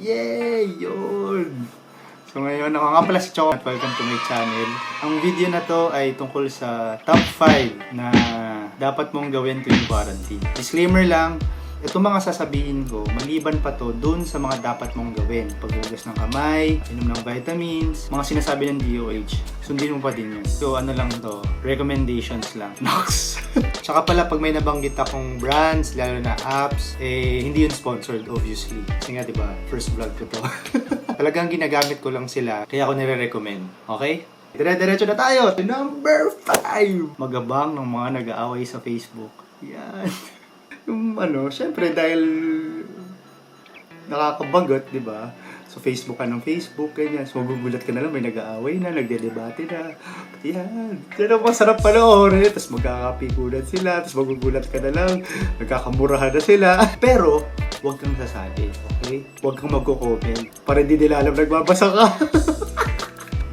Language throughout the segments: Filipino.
Yay! Yun! So ngayon, ako nga pala si Choco at welcome to my channel. Ang video na to ay tungkol sa top 5 na dapat mong gawin tuwing quarantine. Disclaimer lang, itong mga sasabihin ko, maliban pa to dun sa mga dapat mong gawin. Paghugas ng kamay, inom ng vitamins, mga sinasabi ng DOH. Sundin mo pa din yun. So ano lang to, recommendations lang. Nox! Tsaka pala pag may nabanggit akong brands, lalo na apps, hindi yun sponsored obviously. Kasi nga diba, first vlog ko to. Talagang ginagamit ko lang sila, kaya ako nire-recommend. Okay? Dire-diretso na tayo! Number 5! Magabang ng mga nag-aaway sa Facebook. Yan. Yung syempre dahil nakakabagot, di ba? So, Facebook ka ng Facebook, ganyan. So, magugulat ka na lang, may nag-aaway na, nagdedebate na. Yan. Yan ang masarap panoorin. Tapos magkakapikunan sila, tapos magugulat ka na lang, nagkakamurahan na sila. Pero, huwag kang sasali, okay? Huwag kang magko-comment para hindi nila alam nagbabasa ka.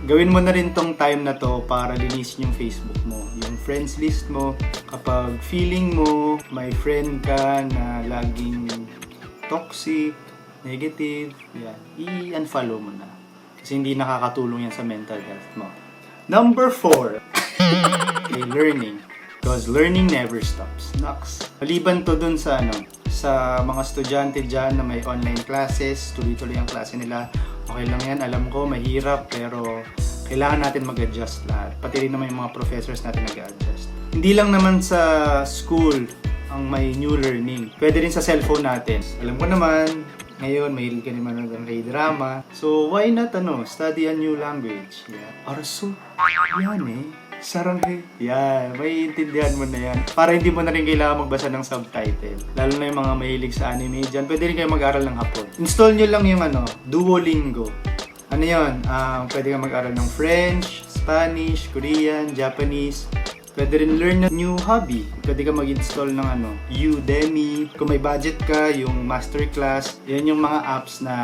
Gawin mo na rin tong time na to para linisin yung Facebook mo, yung friends list mo. Kapag feeling mo may friend ka na laging toxic, negative, yan, i-unfollow mo na. Kasi hindi nakakatulong yan sa mental health mo. Number 4, okay, learning. Because learning never stops. Nox. Maliban to dun sa sa mga estudyante dyan na may online classes, tuloy-tuloy ang klase nila. Okay lang yan, alam ko, mahirap, pero kailangan natin mag-adjust lahat. Pati rin naman yung mga professors natin nag-adjust. Hindi lang naman sa school ang may new learning. Pwede rin sa cellphone natin. Alam ko naman, ngayon, mahilig ka naman ng K-drama. So, why not, study a new language? Yeah. Araso, yan saranghe. Yan, may intindihan mo na yan. Para hindi mo na rin kailangan magbasa ng subtitle. Lalo na yung mga mahilig sa anime dyan. Pwede rin kayo mag-aral ng Hapon. Install nyo lang yung Duolingo. Ano yun? Pwede kang mag-aral ng French, Spanish, Korean, Japanese. Pwede rin learn ng new hobby. Pwede ka mag-install ng Udemy. Kung may budget ka, yung masterclass. Yan yung mga apps na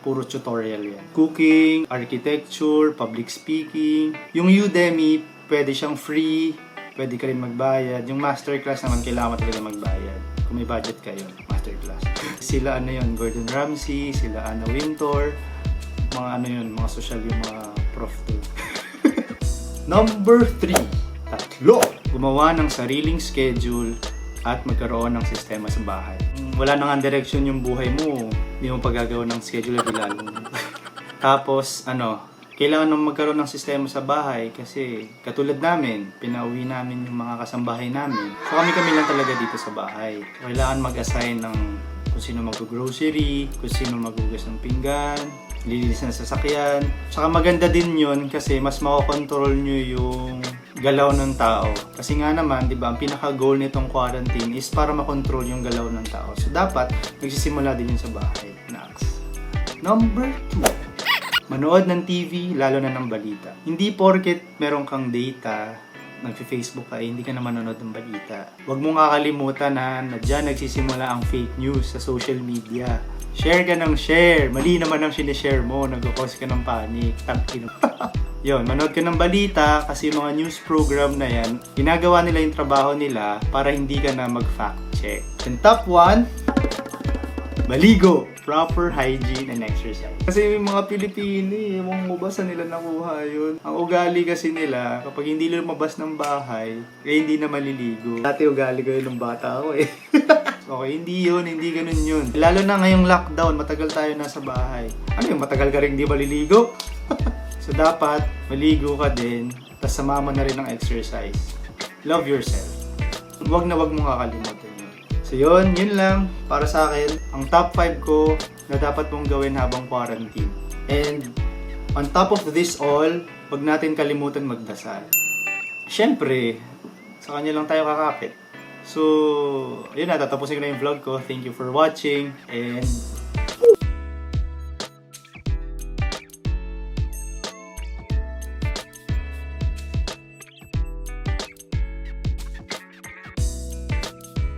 puro tutorial yan. Cooking, architecture, public speaking. Yung Udemy, pwede siyang free. Pwede ka rin magbayad. Yung masterclass naman, kailangan mo talaga magbayad. Kung may budget kayo, masterclass. Sila Gordon Ramsay, sila Anna Wintour. Mga mga social yung mga prof to. Number 3. Tatlo. Gumawa ng sariling schedule at magkaroon ng sistema sa bahay. Wala nang direction yung buhay mo. Hindi mo pagagawa ng schedule at ilalong. Tapos, kailangan nang magkaroon ng sistema sa bahay kasi katulad namin, pinauwi namin yung mga kasambahay namin. So kami lang talaga dito sa bahay. Kailangan mag-assign ng kung sino mag-grocery, kung sino maghugas ng pinggan, lilinis ng sasakyan. Tsaka maganda din yun kasi mas makokontrol nyo yung galaw ng tao. Kasi nga naman, di ba, ang pinaka-goal nitong quarantine is para makontrol yung galaw ng tao. So dapat, nagsisimula din yun sa bahay. Next. Number 2. Manood ng TV, lalo na ng balita. Hindi porket meron kang data, nag-Facebook ka, hindi ka na manonood ng balita. Huwag mong kakalimutan na dyan nagsisimula ang fake news sa social media. Share ka ng share. Mali naman ang sinishare mo, nag-cause ka ng panic. Yun, manood ka ng balita kasi yung mga news program na yan, ginagawa nila yung trabaho nila para hindi ka na mag-fact check. And top 1, maligo. Proper hygiene and exercise. Kasi yung mga Pilipino, yung mabasa nila nakuha yun. Ang ugali kasi nila, kapag hindi lumabas ng bahay, hindi na maliligo. Dati ugali ko yun ng bata ako Okay, hindi ganun yun. Lalo na ngayong lockdown, matagal tayo nasa bahay. Matagal ka rin hindi maliligo? So dapat, maligo ka din, tapos sumama na rin ng exercise. Love yourself. Huwag na huwag mong kakalimutan. So yun lang para sa akin, ang top 5 ko na dapat mong gawin habang quarantine. And on top of this all, wag natin kalimutan magdasal. Siyempre, sa kanya lang tayo kakapit. So, yun na, tatapusin ko na yung vlog ko. Thank you for watching and